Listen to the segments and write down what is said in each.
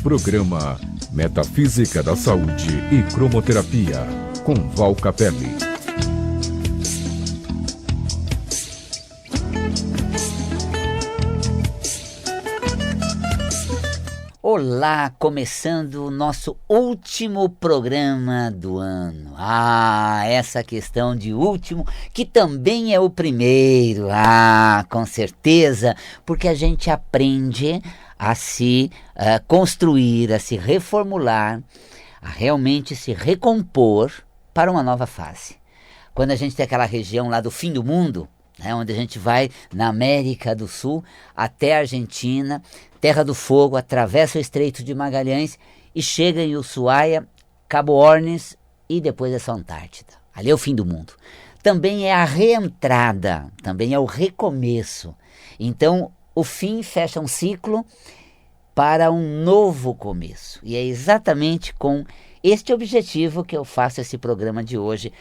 Programa Metafísica da Saúde e Cromoterapia, com Val Capelli. Olá, começando o nosso último programa do ano. Essa questão de último, que também é o primeiro. Com certeza, porque a gente aprende a se construir, a se reformular, a realmente se recompor para uma nova fase. Quando a gente tem aquela região lá do fim do mundo, onde a gente vai na América do Sul até a Argentina, Terra do Fogo, atravessa o Estreito de Magalhães e chega em Ushuaia, Cabo Hornos e depois essa Antártida. Ali é o fim do mundo. Também é a reentrada, também é o recomeço. Então, o fim fecha um ciclo para um novo começo. E é exatamente com este objetivo que eu faço esse programa de hoje.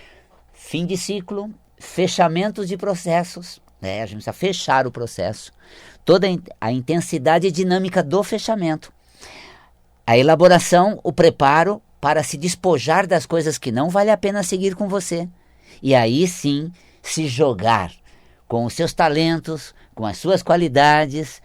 Fim de ciclo, fechamentos de processos, a gente precisa fechar o processo, toda a intensidade e dinâmica do fechamento, a elaboração, o preparo para se despojar das coisas que não vale a pena seguir com você, e aí sim se jogar com os seus talentos, com as suas qualidades,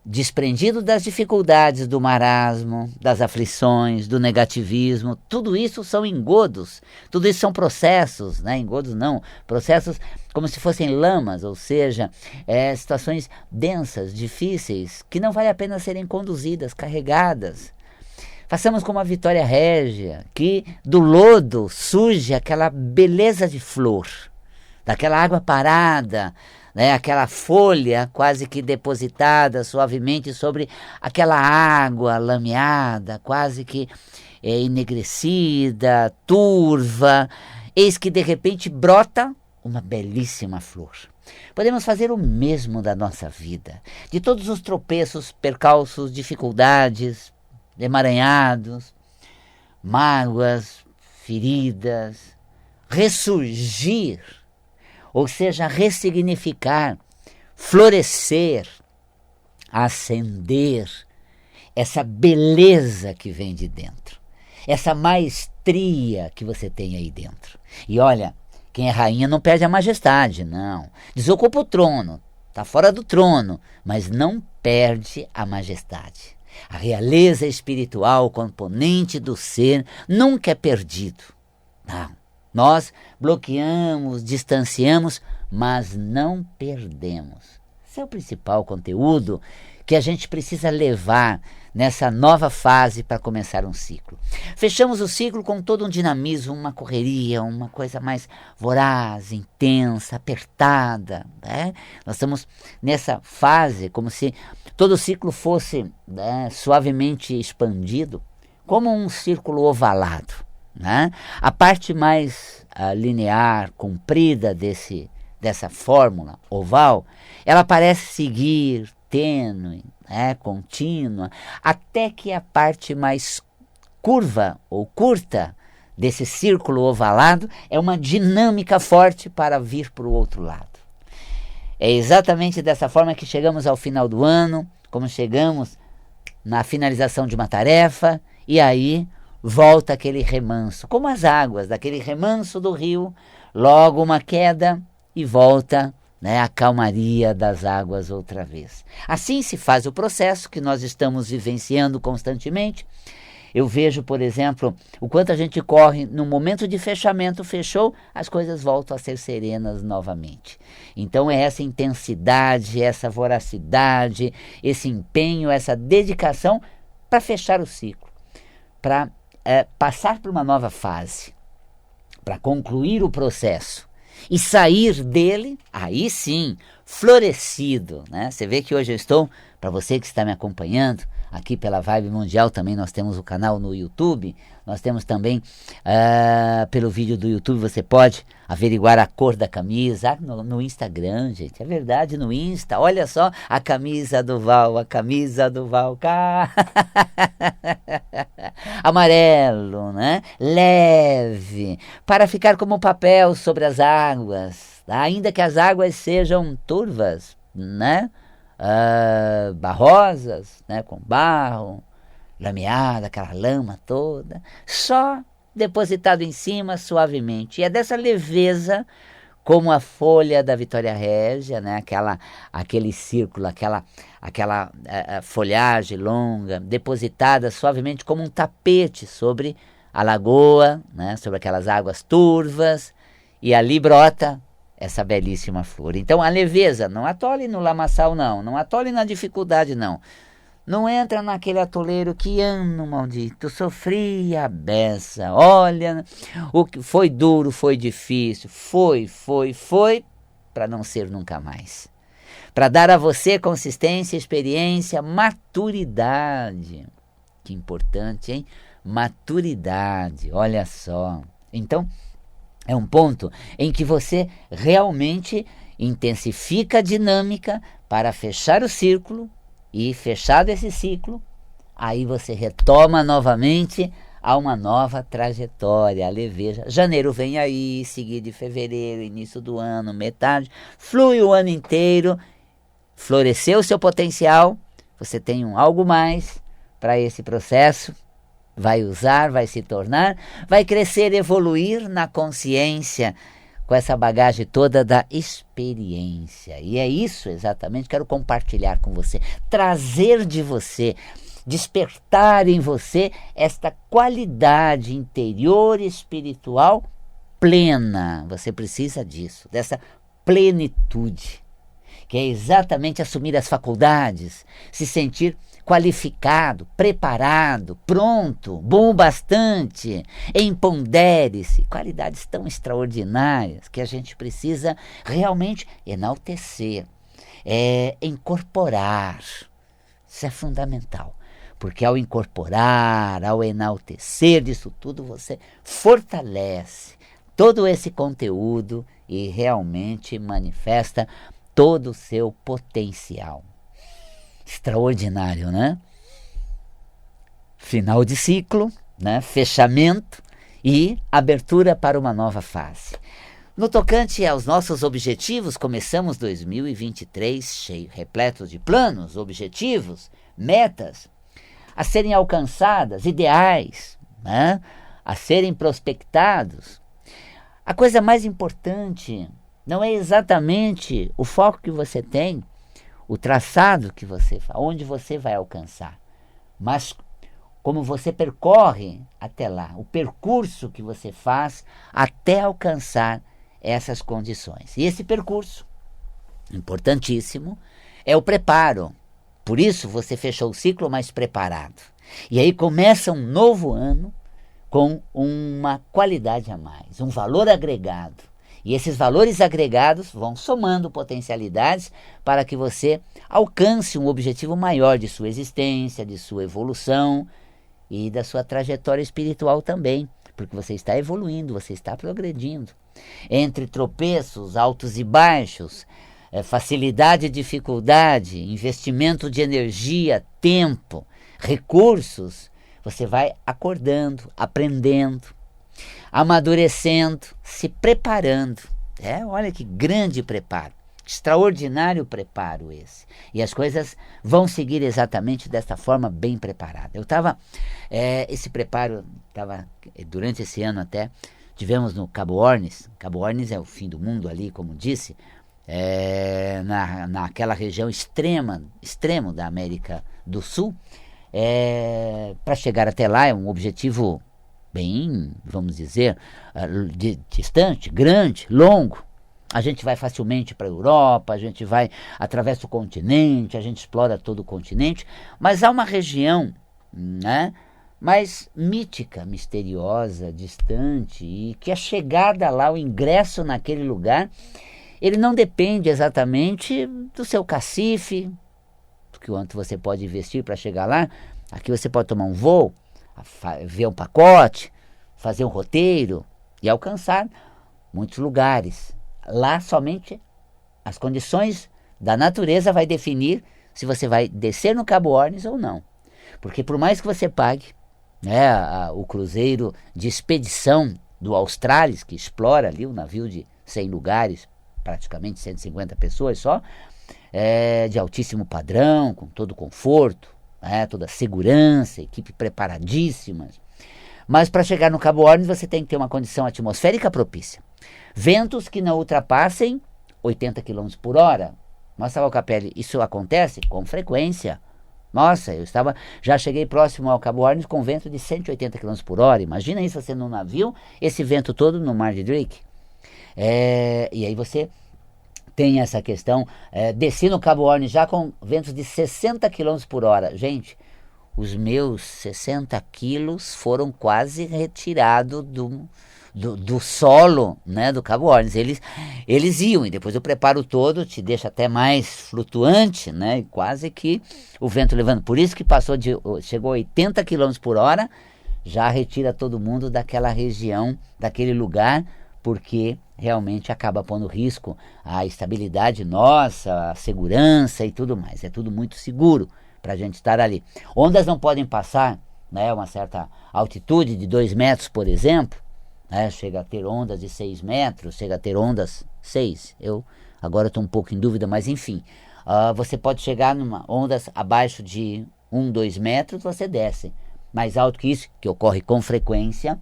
desprendido das dificuldades, do marasmo, das aflições, do negativismo. Tudo isso são engodos, tudo isso são processos, engodos não, processos como se fossem lamas, ou seja, situações densas, difíceis, que não vale a pena serem conduzidas, carregadas. Façamos como a Vitória Régia, que do lodo surge aquela beleza de flor, daquela água parada, aquela folha quase que depositada suavemente sobre aquela água lameada, quase que enegrecida, turva, eis que de repente brota uma belíssima flor. Podemos fazer o mesmo da nossa vida, de todos os tropeços, percalços, dificuldades, emaranhados, mágoas, feridas, ressurgir, ou seja, ressignificar, florescer, acender essa beleza que vem de dentro, essa maestria que você tem aí dentro. E olha, quem é rainha não perde a majestade, não. Desocupa o trono, está fora do trono, mas não perde a majestade. A realeza espiritual, o componente do ser, nunca é perdido. Não. Nós bloqueamos, distanciamos, mas não perdemos. Esse é o principal conteúdo que a gente precisa levar nessa nova fase para começar um ciclo. Fechamos o ciclo com todo um dinamismo, uma correria, uma coisa mais voraz, intensa, apertada. Nós estamos nessa fase como se todo o ciclo fosse suavemente expandido, como um círculo ovalado. A parte mais linear, comprida dessa fórmula oval, ela parece seguir tênue, contínua, até que a parte mais curva ou curta desse círculo ovalado é uma dinâmica forte para vir para o outro lado. É exatamente dessa forma que chegamos ao final do ano, como chegamos na finalização de uma tarefa, e aí volta aquele remanso, como as águas daquele remanso do rio, logo uma queda e volta a calmaria das águas outra vez. Assim se faz o processo que nós estamos vivenciando constantemente. Eu vejo, por exemplo, o quanto a gente corre no momento de fechamento, fechou, as coisas voltam a ser serenas novamente. Então é essa intensidade, essa voracidade, esse empenho, essa dedicação para fechar o ciclo, para passar para uma nova fase, para concluir o processo e sair dele, aí sim, florescido. Você vê que hoje eu estou, para você que está me acompanhando, aqui pela Vibe Mundial, também nós temos o canal no YouTube, nós temos também, pelo vídeo do YouTube, você pode averiguar a cor da camisa, no Instagram, gente, é verdade, no Insta, olha só, a camisa do Val, amarelo, leve, para ficar como papel sobre as águas, ainda que as águas sejam turvas, barrosas, com barro, lameado, aquela lama toda, só depositado em cima suavemente. E é dessa leveza, como a folha da Vitória Régia, né? Aquele círculo, aquela folhagem longa, depositada suavemente como um tapete sobre a lagoa, né? Sobre aquelas águas turvas, e ali brota essa belíssima flor. Então a leveza, não atole no lamaçal não, não atole na dificuldade não. Não entra naquele atoleiro que ano maldito, sofri a beça. Olha, o que foi duro, foi difícil, foi, para não ser nunca mais. Para dar a você consistência, experiência, maturidade. Que importante, hein? Maturidade, olha só. Então, é um ponto em que você realmente intensifica a dinâmica para fechar o círculo. E fechado esse ciclo, aí você retoma novamente a uma nova trajetória, a leveza. Janeiro vem aí, seguido de fevereiro, início do ano, metade, flui o ano inteiro, floresceu o seu potencial, você tem algo mais para esse processo, vai usar, vai se tornar, vai crescer, evoluir na consciência, com essa bagagem toda da experiência. E é isso exatamente que quero compartilhar com você, trazer de você, despertar em você esta qualidade interior espiritual plena. Você precisa disso, dessa plenitude, que é exatamente assumir as faculdades, se sentir qualificado, preparado, pronto, bom o bastante, empodere-se, qualidades tão extraordinárias que a gente precisa realmente enaltecer, incorporar. Isso é fundamental, porque ao incorporar, ao enaltecer disso tudo, você fortalece todo esse conteúdo e realmente manifesta todo o seu potencial. Extraordinário, né? Final de ciclo, né? Fechamento e abertura para uma nova fase. No tocante aos nossos objetivos, começamos 2023 cheio, repleto de planos, objetivos, metas a serem alcançadas, ideais, né? A serem prospectados. A coisa mais importante não é exatamente o foco que você tem, o traçado que você faz, onde você vai alcançar, mas como você percorre até lá, o percurso que você faz até alcançar essas condições. E esse percurso, importantíssimo, é o preparo. Por isso você fechou o ciclo mais preparado. E aí começa um novo ano com uma qualidade a mais, um valor agregado. E esses valores agregados vão somando potencialidades para que você alcance um objetivo maior de sua existência, de sua evolução e da sua trajetória espiritual também, porque você está evoluindo, você está progredindo. Entre tropeços, altos e baixos, facilidade e dificuldade, investimento de energia, tempo, recursos, você vai acordando, aprendendo, amadurecendo, se preparando. Olha que grande preparo, extraordinário preparo esse. E as coisas vão seguir exatamente desta forma, bem preparada. Esse preparo estava, durante esse ano até, tivemos no Cabo Hornes. Cabo Hornes é o fim do mundo ali, como disse, naquela região extremo da América do Sul. Para chegar até lá é um objetivo bem, vamos dizer, distante, grande, longo. A gente vai facilmente para a Europa, a gente vai, atravessa o continente, a gente explora todo o continente, mas há uma região, né, mais mítica, misteriosa, distante, e que a chegada lá, o ingresso naquele lugar, ele não depende exatamente do seu cacife, do quanto você pode investir para chegar lá. Aqui você pode tomar um voo, ver um pacote, fazer um roteiro e alcançar muitos lugares. Lá somente as condições da natureza vai definir se você vai descer no Cabo Hornes ou não. Porque por mais que você pague, o cruzeiro de expedição do Australis, que explora ali um navio de 100 lugares, praticamente 150 pessoas só, de altíssimo padrão, com todo conforto, toda a segurança, equipe preparadíssima. Mas para chegar no Cabo Hornos você tem que ter uma condição atmosférica propícia. Ventos que não ultrapassem 80 km por hora. Nossa, Valcapelli, isso acontece com frequência. Nossa, já cheguei próximo ao Cabo Hornos com vento de 180 km por hora. Imagina isso, você num navio, esse vento todo no Mar de Drake. E aí você tem essa questão, desci no Cabo Hornos já com ventos de 60 km por hora. Gente, os meus 60 quilos foram quase retirados do solo, né, do Cabo Hornos. Eles iam, e depois o preparo todo te deixa até mais flutuante, né, e quase que o vento levando. Por isso que chegou a 80 km por hora, já retira todo mundo daquela região, daquele lugar, porque realmente acaba pondo risco a estabilidade nossa, a segurança e tudo mais. É tudo muito seguro para a gente estar ali. Ondas não podem passar, né, uma certa altitude de 2 metros, por exemplo, né, chega a ter ondas de 6 metros, chega a ter ondas 6. Eu agora estou um pouco em dúvida, mas enfim, você pode chegar numa ondas abaixo de 1, 2 metros, você desce. Mais alto que isso, que ocorre com frequência,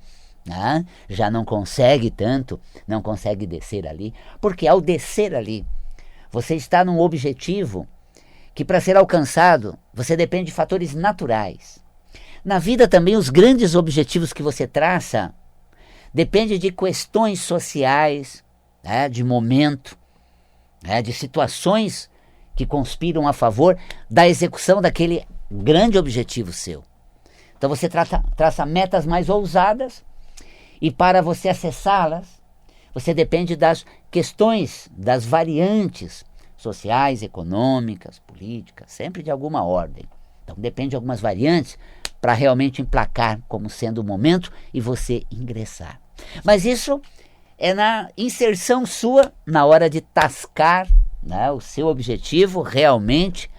né, já não consegue descer ali, porque ao descer ali, você está num objetivo que para ser alcançado, você depende de fatores naturais. Na vida também, os grandes objetivos que você traça dependem de questões sociais, né, de momento, né, de situações que conspiram a favor da execução daquele grande objetivo seu. Então você traça metas mais ousadas e para você acessá-las, você depende das questões, das variantes sociais, econômicas, políticas, sempre de alguma ordem. Então depende de algumas variantes para realmente emplacar como sendo o momento e você ingressar. Mas isso é na inserção sua, na hora de tascar, né, o seu objetivo, realmente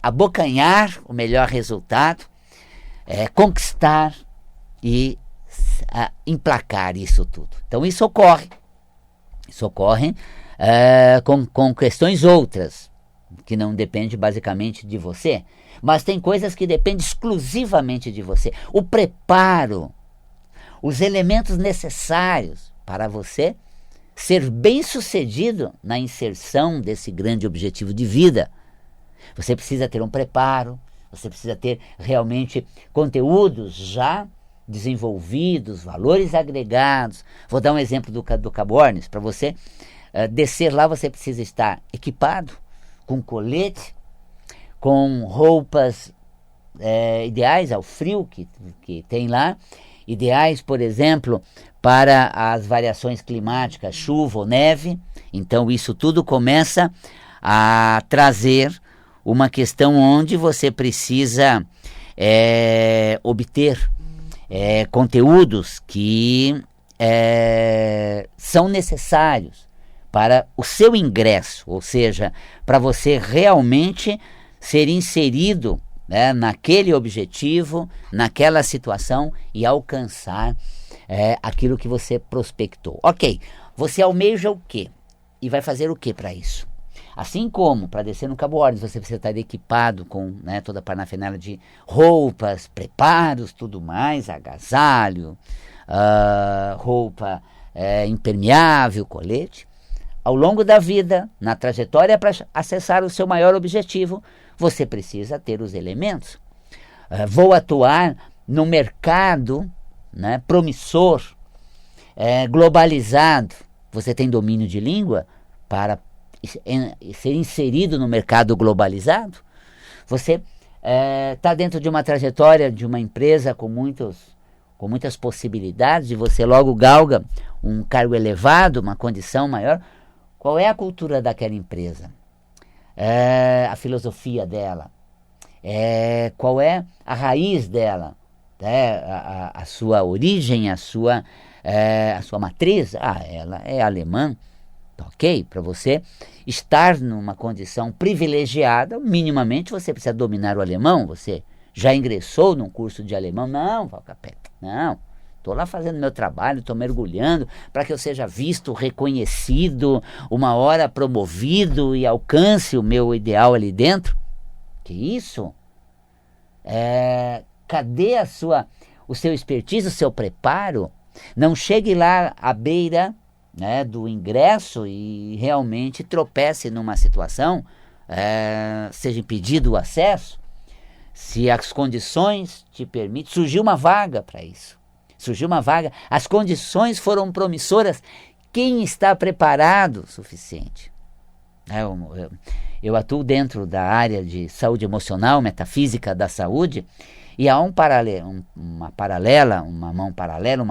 abocanhar o melhor resultado, conquistar e emplacar isso tudo. Então isso ocorre com questões outras, que não dependem basicamente de você, mas tem coisas que dependem exclusivamente de você. O preparo, os elementos necessários para você ser bem-sucedido na inserção desse grande objetivo de vida. Você precisa ter um preparo, você precisa ter realmente conteúdos já desenvolvidos, valores agregados. Vou dar um exemplo do Cabo Hornos. Para você descer lá, você precisa estar equipado com colete, com roupas ideais ao frio que tem lá, ideais, por exemplo, para as variações climáticas, chuva ou neve. Então isso tudo começa a trazer uma questão onde você precisa obter conteúdos que são necessários para o seu ingresso, ou seja, para você realmente ser inserido, né, naquele objetivo, naquela situação e alcançar aquilo que você prospectou. Ok, você almeja o quê? E vai fazer o quê para isso? Assim como para descer no Cabo Hornos você precisa estar equipado com, né, toda a parafernália de roupas, preparos, tudo mais, agasalho, roupa impermeável, colete. Ao longo da vida, na trajetória para acessar o seu maior objetivo, você precisa ter os elementos. Vou atuar no mercado, né, promissor, globalizado. Você tem domínio de língua para ser inserido no mercado globalizado? Você está dentro de uma trajetória de uma empresa com muitas possibilidades e você logo galga um cargo elevado, uma condição maior. Qual é a cultura daquela empresa? A filosofia dela? Qual é a raiz dela? A sua origem, a sua matriz? Ela é alemã. Ok? Para você estar numa condição privilegiada, minimamente você precisa dominar o alemão. Você já ingressou num curso de alemão? Não, Valcapelli, não. Estou lá fazendo meu trabalho, estou mergulhando para que eu seja visto, reconhecido, uma hora promovido e alcance o meu ideal ali dentro. Que isso? Cadê o seu expertise, o seu preparo? Não chegue lá à beira, né, do ingresso e realmente tropece numa situação, seja impedido o acesso, se as condições te permitem. Surgiu uma vaga para isso, as condições foram promissoras. Quem está preparado o suficiente? Eu atuo dentro da área de saúde emocional, metafísica da saúde, e há uma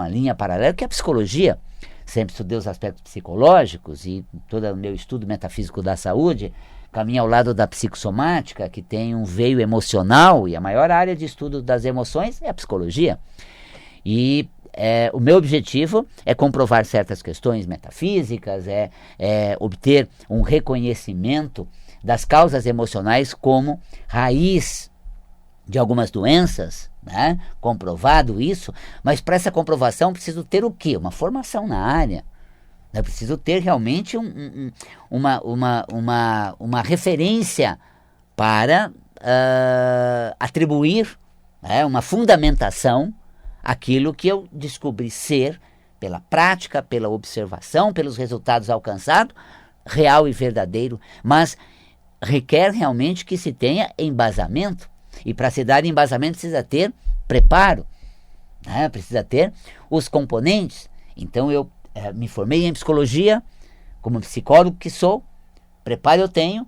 linha paralela, que é a psicologia. Sempre estudei os aspectos psicológicos e todo o meu estudo metafísico da saúde caminha ao lado da psicossomática, que tem um veio emocional, e a maior área de estudo das emoções é a psicologia. E o meu objetivo é comprovar certas questões metafísicas, obter um reconhecimento das causas emocionais como raiz de algumas doenças, né? Comprovado isso, mas para essa comprovação preciso ter o quê? Uma formação na área. Eu preciso ter realmente uma referência para atribuir, uma fundamentação àquilo que eu descobri ser pela prática, pela observação, pelos resultados alcançados, real e verdadeiro, mas requer realmente que se tenha embasamento. E para se dar embasamento precisa ter preparo, precisa ter os componentes. Então eu me formei em psicologia, como psicólogo que sou, preparo eu tenho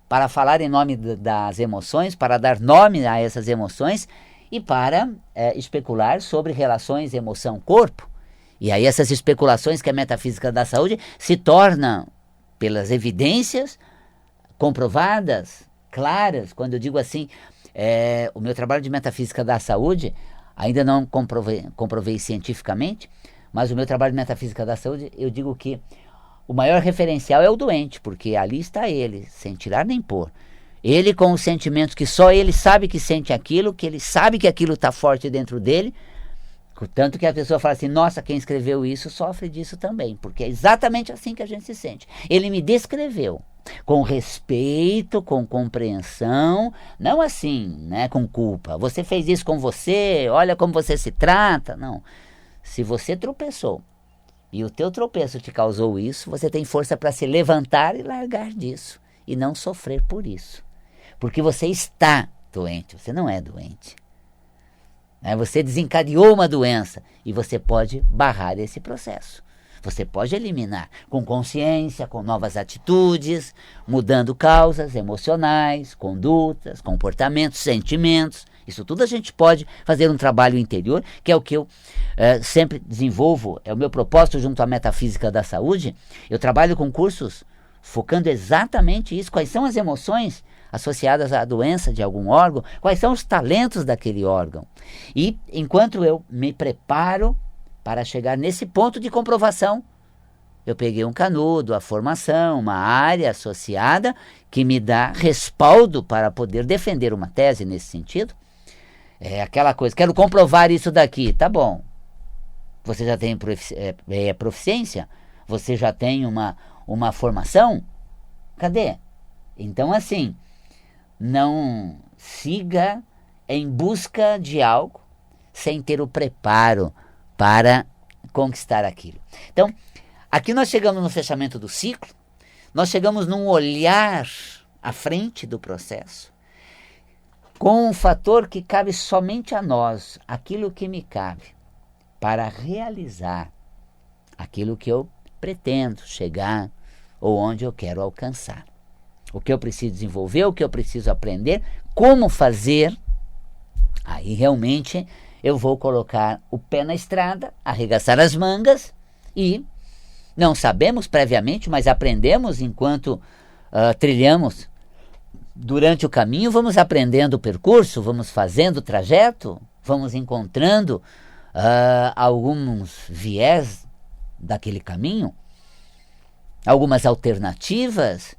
para falar em nome das emoções, para dar nome a essas emoções e para especular sobre relações emoção-corpo. E aí essas especulações que a metafísica da saúde se tornam, pelas evidências comprovadas, claras. Quando eu digo assim, o meu trabalho de metafísica da saúde, ainda não comprovei cientificamente, mas o meu trabalho de metafísica da saúde, eu digo que o maior referencial é o doente, porque ali está ele, sem tirar nem pôr. Ele com os sentimentos que só ele sabe que sente aquilo, que ele sabe que aquilo está forte dentro dele, tanto que a pessoa fala assim, nossa, quem escreveu isso sofre disso também, porque é exatamente assim que a gente se sente. Ele me descreveu com respeito, com compreensão, não assim, né, com culpa. Você fez isso com você, olha como você se trata. Não. Se você tropeçou e o teu tropeço te causou isso, você tem força para se levantar e largar disso e não sofrer por isso. Porque você está doente, você não é doente. Você desencadeou uma doença e você pode barrar esse processo. Você pode eliminar com consciência, com novas atitudes, mudando causas emocionais, condutas, comportamentos, sentimentos. Isso tudo a gente pode fazer um trabalho interior, que é o que eu sempre desenvolvo, é o meu propósito junto à metafísica da saúde. Eu trabalho com cursos focando exatamente isso, quais são as emoções associadas à doença de algum órgão, quais são os talentos daquele órgão. E enquanto eu me preparo para chegar nesse ponto de comprovação, eu peguei um canudo, a formação, uma área associada que me dá respaldo para poder defender uma tese nesse sentido. É aquela coisa, quero comprovar isso daqui, tá bom. Você já tem proficiência? Você já tem uma formação? Cadê? Então assim, não siga em busca de algo sem ter o preparo para conquistar aquilo. Então, aqui nós chegamos no fechamento do ciclo, nós chegamos num olhar à frente do processo, com um fator que cabe somente a nós, aquilo que me cabe, para realizar aquilo que eu pretendo chegar ou onde eu quero alcançar. O que eu preciso desenvolver, o que eu preciso aprender, como fazer, aí realmente eu vou colocar o pé na estrada, arregaçar as mangas e não sabemos previamente, mas aprendemos enquanto trilhamos durante o caminho, vamos aprendendo o percurso, vamos fazendo o trajeto, vamos encontrando alguns viés daquele caminho, algumas alternativas.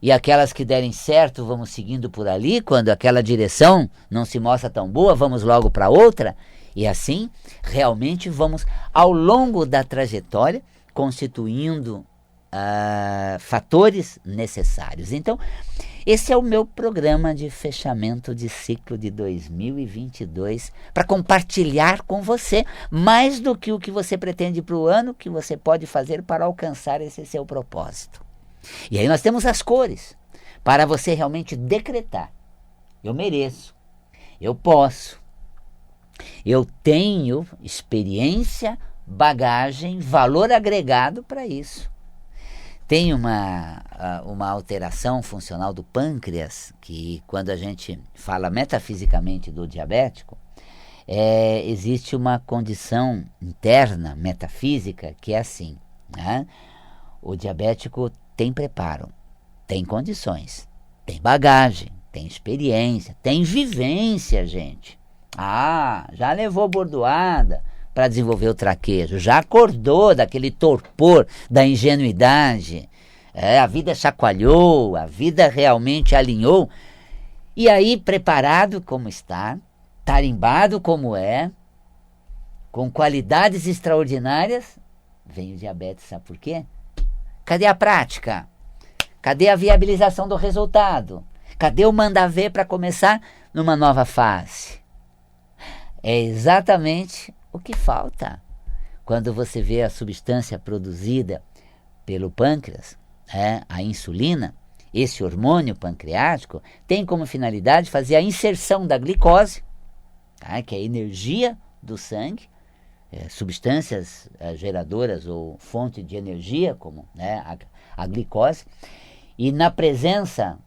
E aquelas que derem certo, vamos seguindo por ali. Quando aquela direção não se mostra tão boa, vamos logo para outra. E assim, realmente vamos, ao longo da trajetória, constituindo fatores necessários. Então, Esse é o meu programa de fechamento de ciclo de 2022 para compartilhar com você mais do que o que você pretende para o ano, que você pode fazer para alcançar esse seu propósito. E aí nós temos as cores para você realmente decretar: eu mereço, eu posso, eu tenho experiência, bagagem, valor agregado para isso. Tem uma alteração funcional do pâncreas, que quando a gente fala metafisicamente do diabético, existe uma condição interna metafísica que é assim, né? O diabético tem preparo, tem condições, tem bagagem, tem experiência, tem vivência, gente. Já levou bordoada para desenvolver o traquejo, já acordou daquele torpor da ingenuidade, a vida chacoalhou, a vida realmente alinhou, e aí preparado como está, tarimbado como com qualidades extraordinárias, vem o diabetes. Sabe por quê? Cadê a prática? Cadê a viabilização do resultado? Cadê o mandar ver para começar numa nova fase? É exatamente o que falta quando você vê a substância produzida pelo pâncreas, a insulina. Esse hormônio pancreático tem como finalidade fazer a inserção da glicose, que é a energia do sangue, substâncias geradoras ou fonte de energia, como a glicose, e na presença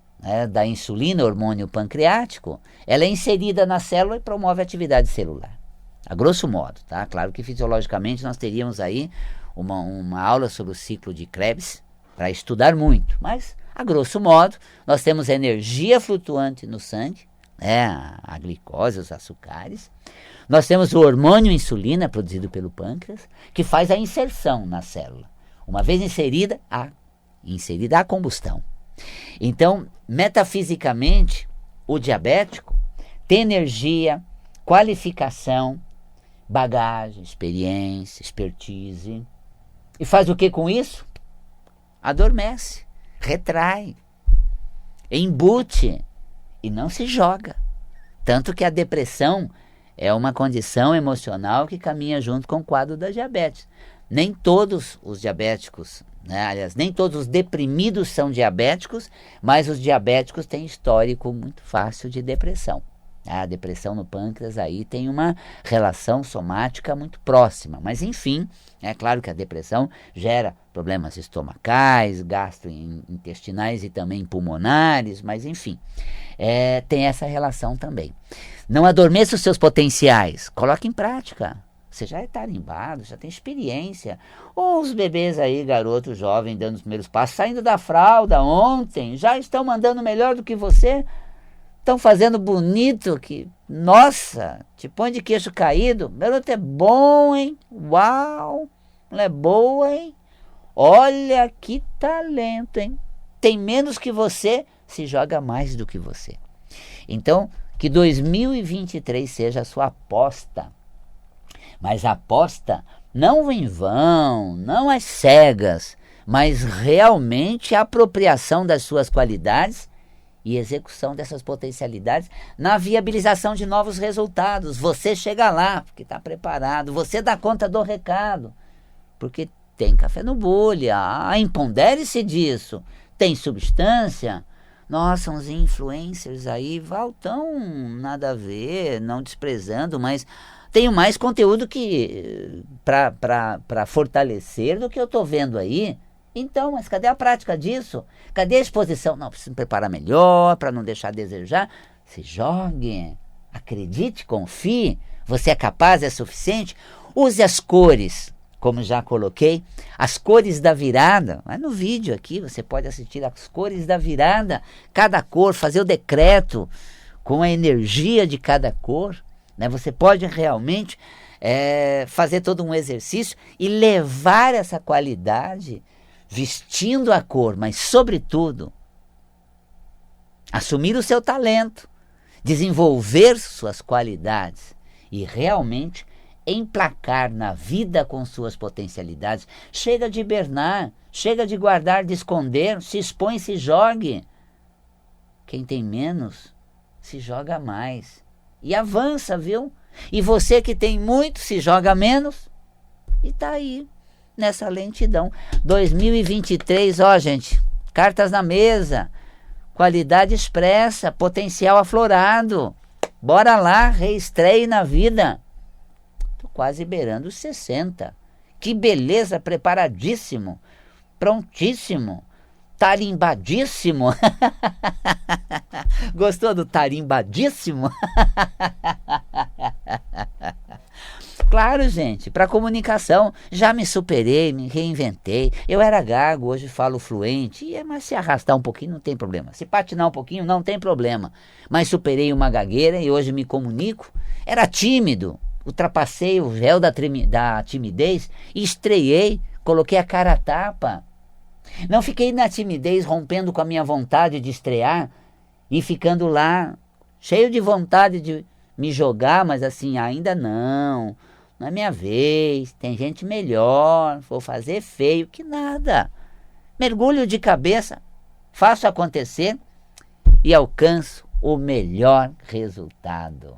da insulina, hormônio pancreático, ela é inserida na célula e promove a atividade celular. A grosso modo, tá? Claro que fisiologicamente nós teríamos aí uma aula sobre o ciclo de Krebs para estudar muito, mas a grosso modo nós temos a energia flutuante no sangue, a glicose, os açúcares. Nós temos o hormônio insulina produzido pelo pâncreas, que faz a inserção na célula. Uma vez inserida, a combustão. Então, metafisicamente, o diabético tem energia, qualificação, bagagem, experiência, expertise. E faz o que com isso? Adormece, retrai, embute e não se joga. Tanto que a depressão é uma condição emocional que caminha junto com o quadro da diabetes. Nem todos os diabéticos, aliás, nem todos os deprimidos são diabéticos, mas os diabéticos têm histórico muito fácil de depressão. A depressão no pâncreas aí tem uma relação somática muito próxima, mas enfim, é claro que a depressão gera problemas estomacais, gastrointestinais e também pulmonares, mas enfim, tem essa relação também. Não adormeça os seus potenciais, coloque em prática. Você já é tarimbado, já tem experiência. Ou os bebês aí, garotos jovens, dando os primeiros passos, saindo da fralda ontem, já estão mandando melhor do que você. Estão fazendo bonito, que, nossa, te põe de queixo caído. Garoto é bom, hein? Uau, mulher boa, hein? Olha que talento, hein? Tem menos que você, se joga mais do que você. Então, que 2023 seja a sua aposta. Mas a aposta não em vão, não às cegas, mas realmente a apropriação das suas qualidades e execução dessas potencialidades na viabilização de novos resultados. Você chega lá, porque está preparado. Você dá conta do recado, porque tem café no bule. Empodere-se disso. Tem substância. Nossa, uns influencers aí, Valtão, nada a ver, não desprezando, mas tenho mais conteúdo que para fortalecer do que eu estou vendo aí. Então, mas cadê a prática disso? Cadê a exposição? Não, preciso me preparar melhor para não deixar a desejar. Se jogue, acredite, confie. Você é capaz, é suficiente. Use as cores, como já coloquei, as cores da virada. Mas no vídeo aqui você pode assistir as cores da virada. Cada cor, fazer o decreto com a energia de cada cor. Você pode realmente fazer todo um exercício e levar essa qualidade vestindo a cor, mas sobretudo assumir o seu talento, desenvolver suas qualidades e realmente emplacar na vida com suas potencialidades. Chega de hibernar, chega de guardar, de esconder, se expõe, se jogue. quem tem menos se joga mais e avança, viu? E você que tem muito se joga menos e tá aí nessa lentidão. 2023, ó, gente, cartas na mesa, qualidade expressa, potencial aflorado. Bora lá, reestreie na vida. Tô quase beirando os 60. Que beleza, preparadíssimo, prontíssimo, tarimbadíssimo. Gostou do tarimbadíssimo? Claro, gente, para comunicação, já me superei, me reinventei. Eu era gago, hoje falo fluente, mas se arrastar um pouquinho não tem problema. Se patinar um pouquinho não tem problema. Mas superei uma gagueira e hoje me comunico. Era tímido, ultrapassei o véu da timidez e estreiei, coloquei a cara a tapa. Não fiquei na timidez rompendo com a minha vontade de estrear e ficando lá, cheio de vontade de me jogar, mas assim, ainda não é minha vez, tem gente melhor, vou fazer feio, que nada. Mergulho de cabeça, faço acontecer e alcanço o melhor resultado.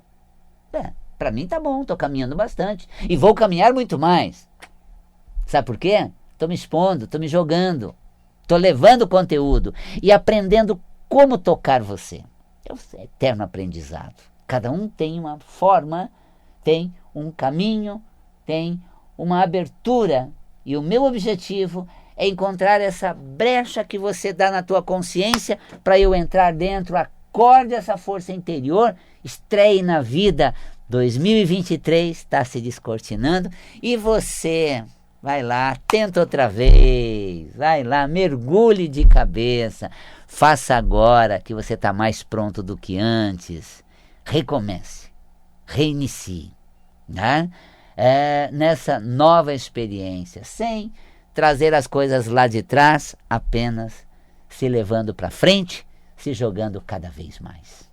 Para mim tá bom, tô caminhando bastante e vou caminhar muito mais. Sabe por quê? Tô me expondo, tô me jogando, tô levando conteúdo e aprendendo como tocar você. É um eterno aprendizado. Cada um tem uma forma, tem um caminho, tem uma abertura. E o meu objetivo é encontrar essa brecha que você dá na tua consciência para eu entrar dentro, acorde essa força interior, estreie na vida. 2023 está se descortinando e você vai lá, tenta outra vez, vai lá, mergulhe de cabeça, faça agora que você está mais pronto do que antes. Recomece, reinicie, né? Nessa nova experiência, sem trazer as coisas lá de trás, apenas se levando para frente, se jogando cada vez mais.